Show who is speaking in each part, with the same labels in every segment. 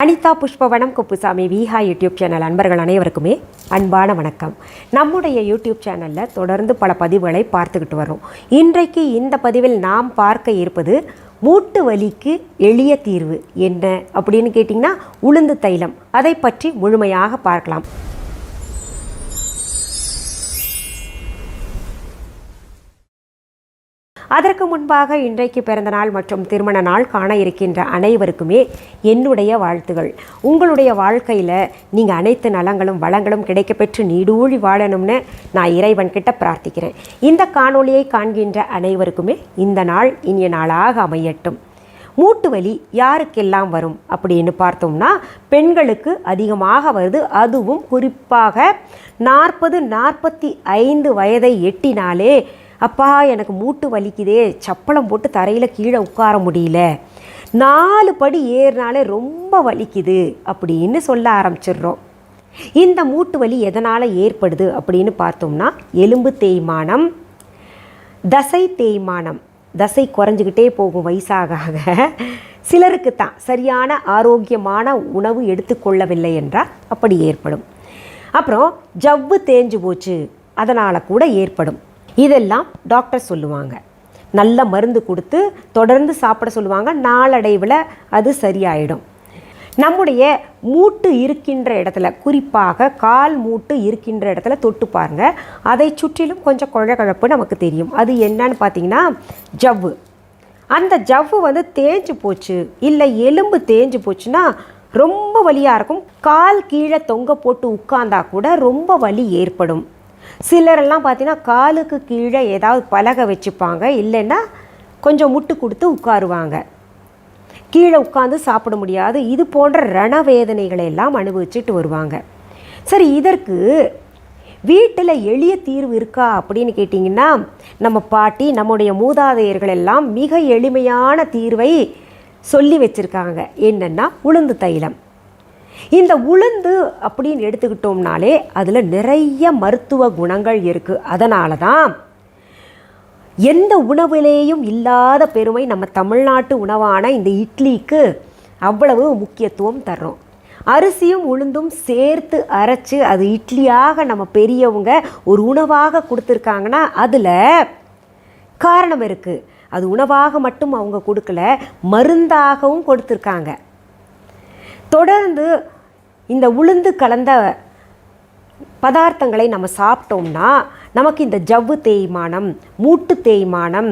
Speaker 1: Anitha Pushpavanam Viha YouTube channel அன்பர்கள் அனைவருக்குமே அன்பான வணக்கம். நம்முடைய YouTube சேனல்ல தொடர்ந்து பல பதிவுகளை பார்த்துக்கிட்டு வரோம். இன்றைக்கு இந்த பதிவில் நாம் பார்க்க இருப்பது மூட்டு வலிக்கு எளிய தீர்வு என்ன அப்படின்னு கேட்டிங்கன்னா உளுந்து தைலம். அதை பற்றி முழுமையாக பார்க்கலாம். அதற்கு முன்பாக இன்றைக்கு பிறந்த நாள் மற்றும் திருமண நாள் காண இருக்கின்ற அனைவருக்குமே என்னுடைய வாழ்த்துகள். உங்களுடைய வாழ்க்கையில் நீங்கள் அனைத்து நலங்களும் வளங்களும் கிடைக்கப்பெற்று நீடூழி வாழணும்னு நான் இறைவன்கிட்ட பிரார்த்திக்கிறேன். இந்த காணொளியை காண்கின்ற அனைவருக்குமே இந்த நாள் இனிய நாளாக அமையட்டும். மூட்டு வலி யாருக்கெல்லாம் வரும் அப்படின்னு பார்த்தோம்னா பெண்களுக்கு அதிகமாக வருது. அதுவும் குறிப்பாக 40-45 வயதை எட்டினாலே அப்பா எனக்கு மூட்டு வலிக்குதே, சப்பளம் போட்டு தரையில் கீழே உட்கார முடியல, 4 படி ஏறினாலே ரொம்ப வலிக்குது அப்படின்னு சொல்ல ஆரம்பிச்சிடுறோம். இந்த மூட்டு வலி எதனால் ஏற்படுது அப்படின்னு பார்த்தோம்னா எலும்பு தேய்மானம், தசை தேய்மானம். தசை குறைஞ்சிக்கிட்டே போகும் வயசாக. சிலருக்கு தான் சரியான ஆரோக்கியமான உணவு எடுத்துக்கொள்ளவில்லை என்றால் அப்படி ஏற்படும். அப்புறம் ஜவ்வு தேஞ்சு போச்சு, அதனால் கூட ஏற்படும். இதெல்லாம் டாக்டர் சொல்லுவாங்க. நல்ல மருந்து கொடுத்து தொடர்ந்து சாப்பிட சொல்லுவாங்க. நாளடைவில் அது சரியாயிடும். நம்முடைய மூட்டு இருக்கின்ற இடத்துல, குறிப்பாக கால் மூட்டு இருக்கின்ற இடத்துல தொட்டு பாருங்க. அதை சுற்றிலும் கொஞ்சம் குழகுழப்பு நமக்கு தெரியும். அது என்னன்னு பார்த்தீங்கன்னா ஜவ்வு. அந்த ஜவ்வு தேஞ்சு போச்சு, இல்லை எலும்பு தேஞ்சு போச்சுன்னா ரொம்ப வலியாக இருக்கும். கால் கீழே தொங்க போட்டு உட்கார்ந்தா கூட ரொம்ப வலி ஏற்படும். சிலரெல்லாம் பார்த்தீங்கன்னா காலுக்கு கீழே ஏதாவது பலகை வச்சுப்பாங்க, இல்லைன்னா கொஞ்சம் முட்டு கொடுத்து உட்காருவாங்க. கீழே உட்காந்து சாப்பிட முடியாது. இது போன்ற ரணவேதனைகளை எல்லாம் அனுபவிச்சுட்டு வருவாங்க. சரி, இதற்கு வீட்டில் எளிய தீர்வு இருக்கா அப்படின்னு கேட்டிங்கன்னா நம்ம பாட்டி, நம்முடைய மூதாதையர்கள் எல்லாம் மிக எளிமையான தீர்வை சொல்லி வச்சுருக்காங்க. என்னென்னா உளுந்து தைலம். இந்த உளுந்து அப்படின்னு எடுத்துக்கிட்டோம்னாலே அதில் நிறைய மருத்துவ குணங்கள் இருக்குது. அதனால தான் எந்த உணவிலேயும் இல்லாத பெருமை நம்ம தமிழ்நாட்டு உணவான இந்த இட்லிக்கு அவ்வளவு முக்கியத்துவம் தர்றோம். அரிசியும் உளுந்தும் சேர்த்து அரைச்சி அது இட்லியாக நம்ம பெரியவங்க ஒரு உணவாக கொடுத்துருக்காங்கன்னா அதில் காரணம் இருக்குது. அது உணவாக மட்டும் அவங்க கொடுக்கல, மருந்தாகவும் கொடுத்துருக்காங்க. தொடர்ந்து இந்த உளுந்து கலந்த பதார்த்தங்களை நம்ம சாப்பிட்டோம்னா நமக்கு இந்த ஜவ்வு தேய்மானம், மூட்டு தேய்மானம்,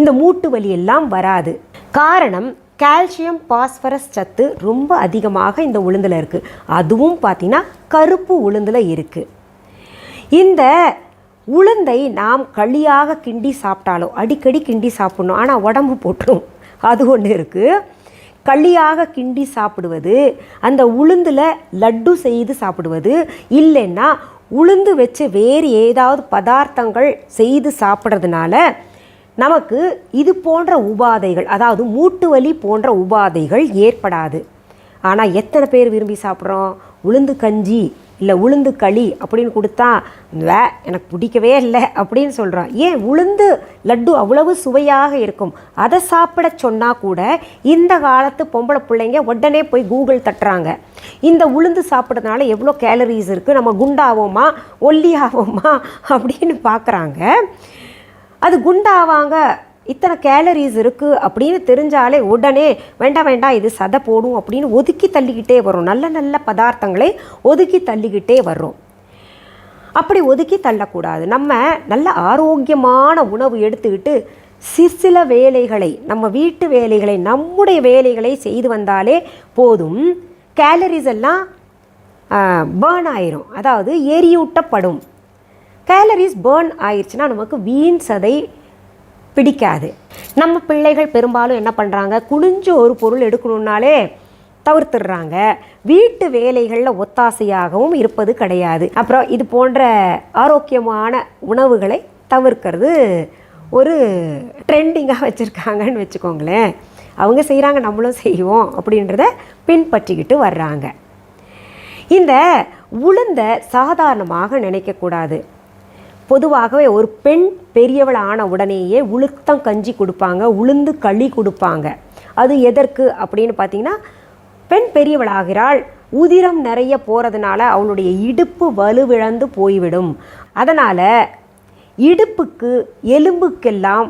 Speaker 1: இந்த மூட்டு வலி எல்லாம் வராது. காரணம் கால்சியம், பாஸ்பரஸ் சத்து ரொம்ப அதிகமாக இந்த உளுந்தில் இருக்குது. அதுவும் பார்த்திங்கன்னா கருப்பு உளுந்தில் இருக்குது. இந்த உளுந்தை நாம் களியாக கிண்டி சாப்பிட்டாலோ, அடிக்கடி கிண்டி சாப்பிடணும், ஆனால் உடம்பு போட்டுரும், அது ஒன்று இருக்குது. களியாக கிண்டி சாப்பிடுவது, அந்த உளுந்தில் லட்டு செய்து சாப்பிடுவது, இல்லைன்னா உளுந்து வச்சு வேறு ஏதாவது பதார்த்தங்கள் செய்து சாப்பிட்றதுனால நமக்கு இது போன்ற உபாதைகள், அதாவது மூட்டு வலி போன்ற உபாதைகள் ஏற்படாது. ஆனால் எத்தனை பேர் விரும்பி சாப்பிட்றோம்? உளுந்து கஞ்சி இல்லை உளுந்து களி அப்படின்னு கொடுத்தா எனக்கு பிடிக்கவே இல்லை அப்படின்னு சொல்கிறோம். ஏன்? உளுந்து லட்டு அவ்வளவு சுவையாக இருக்கும். அதை சாப்பிட சொன்னால் கூட இந்த காலத்து பொம்பளை பிள்ளைங்க உடனே போய் கூகுள் தட்டுறாங்க. இந்த உளுந்து சாப்பிட்றதுனால எவ்வளோ கேலரிஸ் இருக்குது, நம்ம குண்டாவோமா ஒல்லியாவோமா அப்படின்னு பார்க்குறாங்க. அது குண்டாவாங்க, இத்தனை கேலரிஸ் இருக்குது அப்படின்னு தெரிஞ்சாலே உடனே வேண்டாம் வேண்டாம் இது சதை போடும் அப்படின்னு ஒதுக்கி தள்ளிக்கிட்டே வரும். நல்ல நல்ல பதார்த்தங்களை ஒதுக்கி தள்ளிக்கிட்டே வர்றோம். அப்படி ஒதுக்கி தள்ளக்கூடாது. நம்ம நல்ல ஆரோக்கியமான உணவு எடுத்துக்கிட்டு சில வேலைகளை, நம்ம வீட்டு வேலைகளை, நம்முடைய வேலைகளை செய்து வந்தாலே போதும். கேலரிஸ் எல்லாம் பேர்ன் ஆயிரும், அதாவது எரியூட்டப்படும். கேலரிஸ் பேர்ன் ஆயிடுச்சுன்னா நமக்கு வீண் சதை பிடிக்காது. நம்ம பிள்ளைகள் பெரும்பாலும் என்ன பண்ணுறாங்க, குனிஞ்சு ஒரு பொருள் எடுக்கணுன்னாலே தவிர்த்துடுறாங்க. வீட்டு வேலைகளில் ஒத்தாசையாகவும் இருப்பது கிடையாது. அப்புறம் இது போன்ற ஆரோக்கியமான உணவுகளை தவிர்க்கிறது ஒரு ட்ரெண்டிங்காக வச்சுருக்காங்கன்னு வச்சுக்கோங்களேன். அவங்க செய்கிறாங்க, நம்மளும் செய்வோம் அப்படின்றத பின்பற்றிக்கிட்டு வர்றாங்க. இந்த உளுந்தை சாதாரணமாக நினைக்கக்கூடாது. பொதுவாகவே ஒரு பெண் பெரியவள் ஆன உடனேயே உளுத்தம் கஞ்சி கொடுப்பாங்க, உளுந்து களி கொடுப்பாங்க. அது எதற்கு அப்படின்னு பார்த்தீங்கன்னா பெண் பெரியவளாகிறாள், உதிரம் நிறைய போகிறதுனால அவளுடைய இடுப்பு வலுவிழந்து போய்விடும். அதனால் இடுப்புக்கு எலும்புக்கெல்லாம்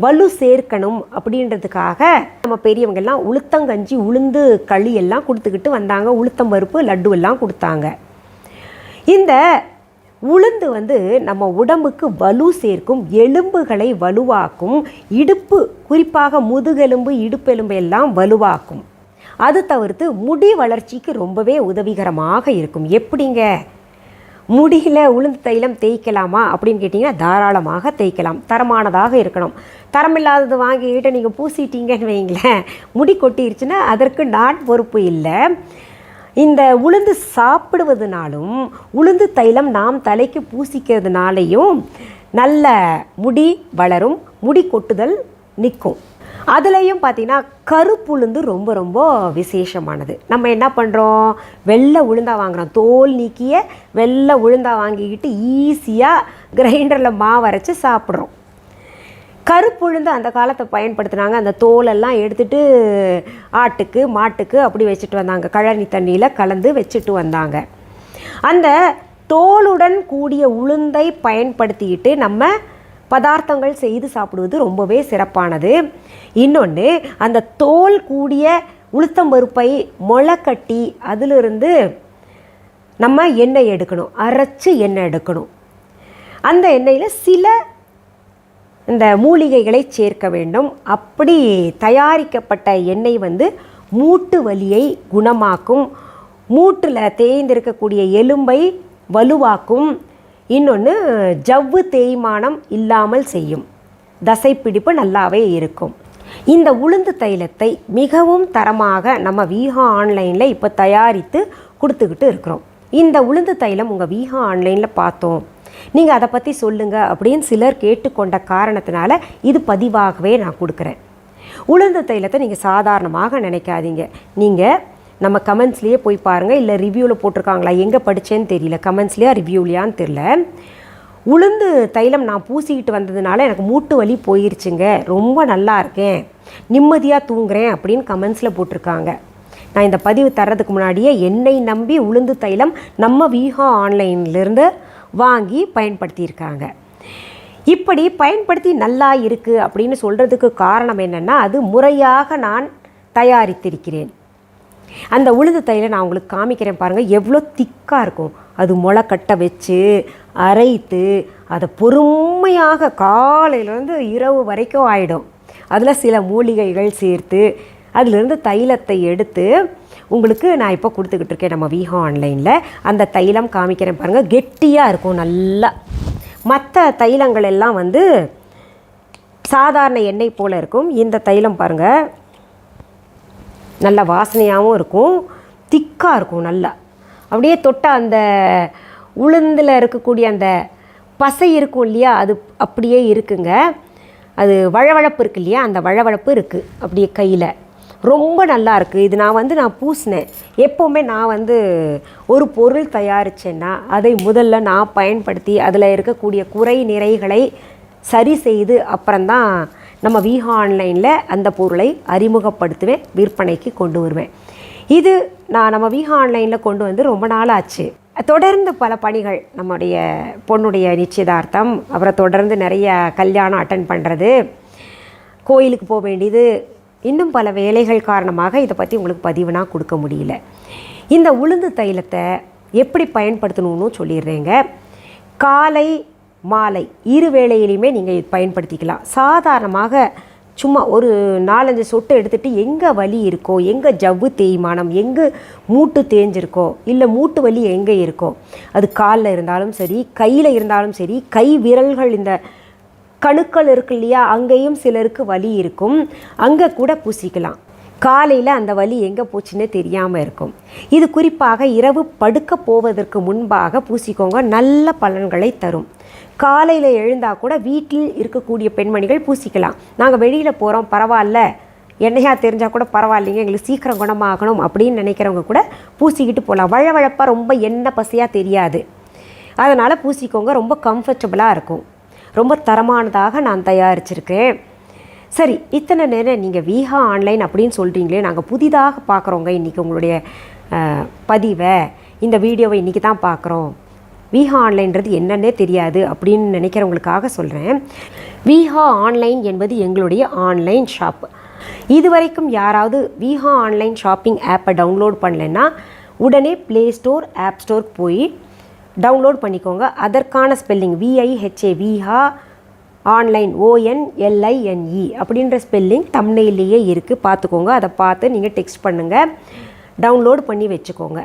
Speaker 1: வலு சேர்க்கணும் அப்படின்றதுக்காக நம்ம பெரியவங்கெல்லாம் உளுத்தங்கஞ்சி உளுந்து களி எல்லாம் கொடுத்துக்கிட்டு வந்தாங்க. உளுத்தம் பருப்பு லட்டு எல்லாம் கொடுத்தாங்க. இந்த உளுந்து நம்ம உடம்புக்கு வலு சேர்க்கும், எலும்புகளை வலுவாக்கும், இடுப்பு குறிப்பாக முதுகெலும்பு இடுப்பெலும்பு எல்லாம் வலுவாக்கும். அது தவிர்த்து முடி வளர்ச்சிக்கு ரொம்பவே உதவிகரமாக இருக்கும். எப்படிங்க, முடியில் உளுந்து தைலம் தேய்க்கலாமா அப்படின்னு கேட்டிங்கன்னா தாராளமாக தேய்க்கலாம். தரமானதாக இருக்கணும். தரமில்லாதது வாங்கிக்கிட்டு நீங்கள் பூசிட்டீங்கன்னு வைங்களேன், முடி கொட்டிருச்சுன்னா அதற்கு நான் பொறுப்பு இல்லை. இந்த உளுந்து சாப்பிடுவதுனாலும் உளுந்து தைலம் நாம் தலைக்கு பூசிக்கிறதுனாலையும் நல்ல முடி வளரும், முடி கொட்டுதல் நிற்கும். அதுலேயும் பார்த்திங்கன்னா கருப்புளுந்து ரொம்ப ரொம்ப விசேஷமானது. நம்ம என்ன பண்ணுறோம், வெள்ளை உளுந்தா வாங்குகிறோம். தோல் நீக்கிய வெள்ளை உளுந்தா வாங்கிக்கிட்டு ஈஸியாக கிரைண்டரில் மாவு அரைச்சி சாப்பிட்றோம். கருப்புளுந்து அந்த காலத்தை பயன்படுத்தினாங்க. அந்த தோலெல்லாம் எடுத்துகிட்டு ஆட்டுக்கு மாட்டுக்கு அப்படி வச்சுட்டு வந்தாங்க. கழனி தண்ணியில் கலந்து வச்சுட்டு வந்தாங்க. அந்த தோலுடன் கூடிய உளுந்தை பயன்படுத்திக்கிட்டு நம்ம பதார்த்தங்கள் செய்து சாப்பிடுவது ரொம்பவே சிறப்பானது. இன்னொன்று, அந்த தோல் கூடிய உளுத்தம்பருப்பை முளைக்கட்டி அதிலிருந்து நம்ம எண்ணெய் எடுக்கணும், அரைச்சி எண்ணெய் எடுக்கணும். அந்த எண்ணெயில் சில இந்த மூலிகைகளை சேர்க்க வேண்டும். அப்படி தயாரிக்கப்பட்ட எண்ணெய் மூட்டு வலியை குணமாக்கும், மூட்டில் தேய்ந்திருக்கக்கூடிய எலும்பை வலுவாக்கும். இன்னொன்று, ஜவ்வு தேய்மானம் இல்லாமல் செய்யும், தசைப்பிடிப்பு நல்லாவே இருக்கும். இந்த உளுந்து தைலத்தை மிகவும் தரமாக நம்ம விஹா ஆன்லைனில் இப்போ தயாரித்து கொடுத்துக்கிட்டு இருக்கிறோம். இந்த உளுந்து தைலம் உங்கள் விஹா ஆன்லைனில் பார்த்தோம், நீங்கள் அதை பற்றி சொல்லுங்கள் அப்படின்னு சிலர் கேட்டுக்கொண்ட காரணத்தினால இது பதிவாகவே நான் கொடுக்குறேன். உளுந்து தைலத்தை நீங்கள் சாதாரணமாக நினைக்காதீங்க. நீங்கள் நம்ம கமெண்ட்ஸ்லேயே போய் பாருங்கள், இல்லை ரிவ்யூவில் போட்டிருக்காங்களா, எங்கே படித்தேன்னு தெரியல, கமெண்ட்ஸ்லையா ரிவ்யூலையான்னு தெரில. உளுந்து தைலம் நான் பூசிக்கிட்டு வந்ததுனால எனக்கு மூட்டு வலி போயிருச்சுங்க, ரொம்ப நல்லா இருக்கேன், நிம்மதியாக தூங்குறேன் அப்படின்னு கமெண்ட்ஸில் போட்டிருக்காங்க. நான் இந்த பதிவு தர்றதுக்கு முன்னாடியே என்னை நம்பி உளுந்து தைலம் நம்ம விஹா ஆன்லைன்லேருந்து வாங்கி பயன்படுத்தியிருக்காங்க. இப்படி பயன்படுத்தி நல்லா இருக்குது அப்படின்னு சொல்கிறதுக்கு காரணம் என்னென்னா, அது முறையாக நான் தயாரித்திருக்கிறேன். அந்த உளுந்து தைலம் நான் உங்களுக்கு காமிக்கிறேன் பாருங்கள், எவ்வளோ திக்காக இருக்கும். அது முளைக்கட்டை வச்சு அரைத்து அதை பொறுமையாக காலையிலேருந்து இரவு வரைக்கும் ஆகிடும். அதில் சில மூலிகைகள் சேர்த்து அதிலிருந்து தைலத்தை எடுத்து உங்களுக்கு நான் இப்போ கொடுத்துக்கிட்டு இருக்கேன் நம்ம விஹா ஆன்லைனில். அந்த தைலம் காமிக்கிறேன் பாருங்கள், கெட்டியாக இருக்கும் நல்லா. மற்ற தைலங்கள் எல்லாம் சாதாரண எண்ணெய் போல் இருக்கும். இந்த தைலம் பாருங்கள், நல்ல வாசனையாகவும் இருக்கும், திக்காக இருக்கும் நல்லா. அப்படியே தொட்ட அந்த உளுந்தில் இருக்கக்கூடிய அந்த பசை இருக்கும் இல்லையா, அது அப்படியே இருக்குங்க. அது வழவழப்பு இருக்குது இல்லையா, அந்த வழவழப்பு இருக்குது அப்படியே கையில், ரொம்ப நல்லா இருக்குது. இது நான் பூசினேன். எப்போவுமே நான் ஒரு பொருள் தயாரித்தேன்னா அதை முதல்ல நான் பயன்படுத்தி அதில் இருக்கக்கூடிய குறை நிறைகளை சரி செய்து அப்புறம்தான் நம்ம விஹா ஆன்லைனில் அந்த பொருளை அறிமுகப்படுத்துவேன், விற்பனைக்கு கொண்டு வருவேன். இது நான் நம்ம விஹா ஆன்லைனில் கொண்டு ரொம்ப நாள் ஆச்சு. தொடர்ந்து பல பணிகள், நம்முடைய பொண்ணுடைய நிச்சயதார்த்தம், அப்புறம் தொடர்ந்து நிறைய கல்யாணம் அட்டன் பண்ணுறது, கோயிலுக்கு போக வேண்டியது, இன்னும் பல வேலைகள் காரணமாக இதை பற்றி உங்களுக்கு பதிவுனா கொடுக்க முடியல. இந்த உளுந்து தைலத்தை எப்படி பயன்படுத்தணும்னு சொல்லிடுறேங்க. காலை மாலை இரு வேளையிலையுமே நீங்கள் பயன்படுத்திக்கலாம். சாதாரணமாக சும்மா ஒரு 4-5 சொட்டு எடுத்துகிட்டு எங்கே வலி இருக்கோ, எங்கே ஜவ்வு தேய்மானம், எங்கே மூட்டு தேஞ்சிருக்கோ, இல்லை மூட்டு வலி எங்கே இருக்கோ, அது காலில் இருந்தாலும் சரி, கையில் இருந்தாலும் சரி, கை விரல்கள் இந்த கணுக்கள் இருக்கு இல்லையா, அங்கேயும் சிலருக்கு வலி இருக்கும், அங்கே கூட பூசிக்கலாம். காலையில் அந்த வலி எங்கே போச்சுன்னே தெரியாமல் இருக்கும். இது குறிப்பாக இரவு படுக்க போவதற்கு முன்பாக பூசிக்கோங்க, நல்ல பலன்களை தரும். காலையில் எழுந்தால் கூட வீட்டில் இருக்கக்கூடிய பெண்மணிகள் பூசிக்கலாம். நாங்கள் வெளியில் போகிறோம், பரவாயில்ல, எண்ணெயாக தெரிஞ்சால் கூட பரவாயில்லைங்க, எங்களுக்கு சீக்கிரம் குணமாகணும் அப்படின்னு நினைக்கிறவங்க கூட பூசிக்கிட்டு போகலாம். வழவழப்பாக ரொம்ப எண்ணெய் பசையாக தெரியாது, அதனால் பூசிக்கோங்க. ரொம்ப கம்ஃபர்டபுளாக இருக்கும், ரொம்ப தரமானதாக நான் தயாரிச்சிருக்கேன். சரி, இத்தனை நேரம் நீங்கள் விஹா ஆன்லைன் அப்படின்னு சொல்கிறீங்களே, நாங்கள் புதிதாக பார்க்குறோங்க இன்றைக்கி உங்களுடைய பதிவை, இந்த வீடியோவை இன்றைக்கி தான் பார்க்குறோம், விஹா ஆன்லைன்றது என்னன்னே தெரியாது அப்படின்னு நினைக்கிறவங்களுக்காக சொல்கிறேன். விஹா ஆன்லைன் என்பது எங்களுடைய ஆன்லைன் ஷாப். இதுவரைக்கும் யாராவது விஹா ஆன்லைன் ஷாப்பிங் ஆப்பை டவுன்லோட் பண்ணலைன்னா உடனே ப்ளே ஸ்டோர், ஆப் ஸ்டோருக்கு போய் டவுன்லோட் பண்ணிக்கோங்க. அதற்கான spelling VIHA Viha online ONLINE அப்படின்ற ஸ்பெல்லிங் தம்ப்நெயிலேயே இருக்குது, பார்த்துக்கோங்க. அதை பார்த்து நீங்கள் டெக்ஸ்ட் பண்ணுங்கள், டவுன்லோட் பண்ணி வச்சுக்கோங்க.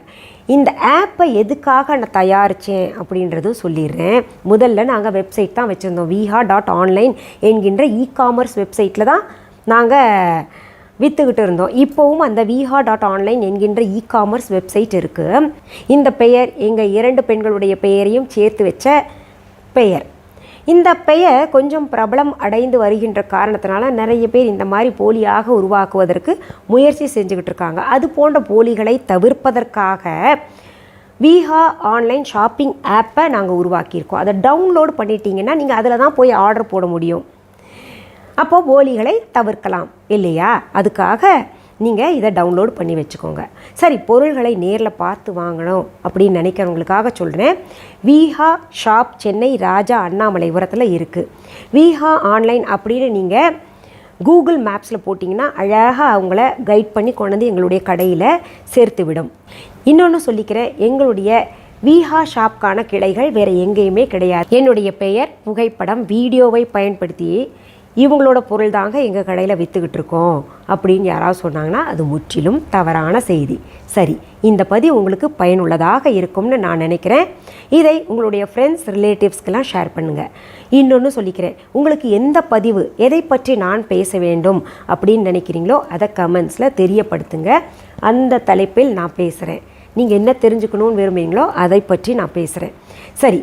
Speaker 1: இந்த ஆப்பை எதுக்காக நான் தயாரித்தேன் அப்படின்றதும் சொல்லிடுறேன். முதல்ல நாங்கள் வெப்சைட் தான் வச்சுருந்தோம். Viha.online என்கின்ற இ-காமர்ஸ் வெப்சைட்டில் தான் நாங்கள் விற்றுக்கிட்டு இருந்தோம். இப்போவும் அந்த Viha.online என்கின்ற இ-காமர்ஸ் வெப்சைட் இருக்குது. இந்த பெயர் எங்கள் 2 பெண்களுடைய பெயரையும் சேர்த்து வச்ச பெயர். இந்த பெயர் கொஞ்சம் பிரபலம் அடைந்து வருகின்ற காரணத்தினால நிறைய பேர் இந்த மாதிரி போலியாக உருவாக்குவதற்கு முயற்சி செஞ்சுக்கிட்டு இருக்காங்க. அது போன்ற போலிகளை தவிர்ப்பதற்காக விஹா ஆன்லைன் ஷாப்பிங் ஆப்பை நாங்கள் உருவாக்கியிருக்கோம். அதை டவுன்லோட் பண்ணிட்டீங்கன்னா நீங்கள் அதில் தான் போய் ஆர்டர் போட முடியும். அப்போது போலிகளை தவிர்க்கலாம் இல்லையா? அதுக்காக நீங்கள் இதை டவுன்லோட் பண்ணி வச்சுக்கோங்க. சரி, பொருள்களை நேரில் பார்த்து வாங்கணும் அப்படின்னு நினைக்கிறவங்களுக்காக சொல்கிறேன். விஹா ஷாப் சென்னை ராஜா அண்ணாமலைபுரத்தில் இருக்குது. விஹா ஆன்லைன் அப்படின்னு நீங்கள் கூகுள் மேப்ஸில் போட்டிங்கன்னா அழகாக அவங்கள கைட் பண்ணி கொண்டு வந்து எங்களுடைய கடையில் சேர்த்து விடும். இன்னொன்று சொல்லிக்கிறேன், எங்களுடைய விஹா ஷாப்கான கிளைகள் வேறு எங்கேயுமே கிடையாது. என்னுடைய பெயர், புகைப்படம், வீடியோவை பயன்படுத்தி இவங்களோட பொருள் தாங்க எங்கள் கடையில் விற்றுக்கிட்டு இருக்கோம் அப்படின்னு யாராவது சொன்னாங்கன்னா அது முற்றிலும் தவறான செய்தி. சரி, இந்த பதிவு உங்களுக்கு பயனுள்ளதாக இருக்கும்னு நான் நினைக்கிறேன். இதை உங்களுடைய ஃப்ரெண்ட்ஸ், ரிலேட்டிவ்ஸ்க்கெல்லாம் ஷேர் பண்ணுங்கள். இன்னொன்று சொல்லிக்கிறேன், உங்களுக்கு எந்த பதிவு, எதை பற்றி நான் பேச வேண்டும் அப்படின்னு நினைக்கிறீங்களோ அதை கமெண்ட்ஸில் தெரியப்படுத்துங்க. அந்த தலைப்பில் நான் பேசுகிறேன். நீங்கள் என்ன தெரிஞ்சுக்கணும்னு விரும்புகிறீங்களோ அதை பற்றி நான் பேசுகிறேன். சரி,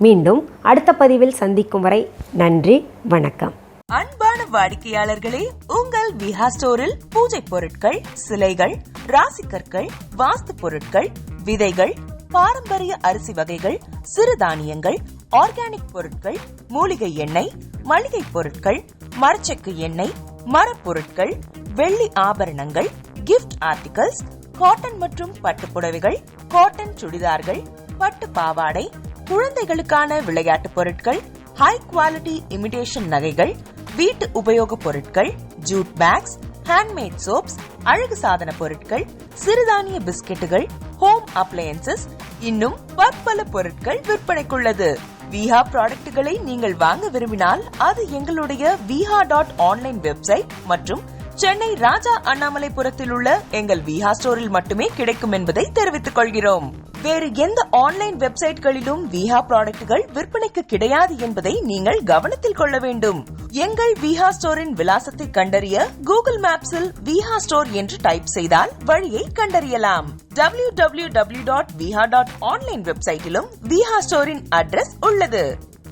Speaker 1: மீண்டும் அடுத்த பதிவில் சந்திக்கும் வரை நன்றி, வணக்கம்.
Speaker 2: அன்பான வாடிக்கையாளர்களே, உங்கள் விஹா ஸ்டோரில் பூஜை பொருட்கள், சிலைகள், ராசிக்கற்கள், வாஸ்து பொருட்கள், விதைகள், பாரம்பரிய அரிசி வகைகள், சிறுதானியங்கள், ஆர்கானிக் பொருட்கள், மூலிகை எண்ணெய், மளிகை பொருட்கள், மரச்செக்கு எண்ணெய், மரப்பொருட்கள், வெள்ளி ஆபரணங்கள், கிஃப்ட் ஆர்டிகல்ஸ், காட்டன் மற்றும் பட்டு புடவைகள், காட்டன் சுடிதார்கள், பட்டு பாவாடை, குழந்தைகளுக்கான விளையாட்டு பொருட்கள், ஹை குவாலிட்டி இமிடேஷன் நகைகள், வீட்டு உபயோக பொருட்கள், ஜூட் பேக்ஸ், ஹேண்ட்மேட் சோப்ஸ், அழகு சாதன பொருட்கள், சிறுதானிய பிஸ்கெட்டுகள், ஹோம் அப்ளையன்சஸ், இன்னும் பற்பல பொருட்கள் விற்பனைக்குள்ளது. விஹா ப்ராடக்ட்களை நீங்கள் வாங்க விரும்பினால் அது எங்களுடைய Viha.online வெப்சைட் மற்றும் சென்னை ராஜா அண்ணாமலைபுரத்தில் உள்ள எங்கள் விஹா ஸ்டோரில் மட்டுமே கிடைக்கும் என்பதை தெரிவித்துக் கொள்கிறோம். வேறு எந்த ஆன்லைன் வெப்சைட்களிலும் விஹா ப்ராடக்ட்கள் விற்பனைக்கு கிடையாது என்பதை நீங்கள் கவனத்தில் கொள்ள வேண்டும். எங்கள் விஹா ஸ்டோரின் விலாசத்தை கண்டறிய கூகுள் மேப்ஸில் விஹா ஸ்டோர் என்று டைப் செய்தால் வழியை கண்டறியலாம். www.viha.online வெப்சைட்டிலும் விஹா ஸ்டோரின் அட்ரஸ் உள்ளது.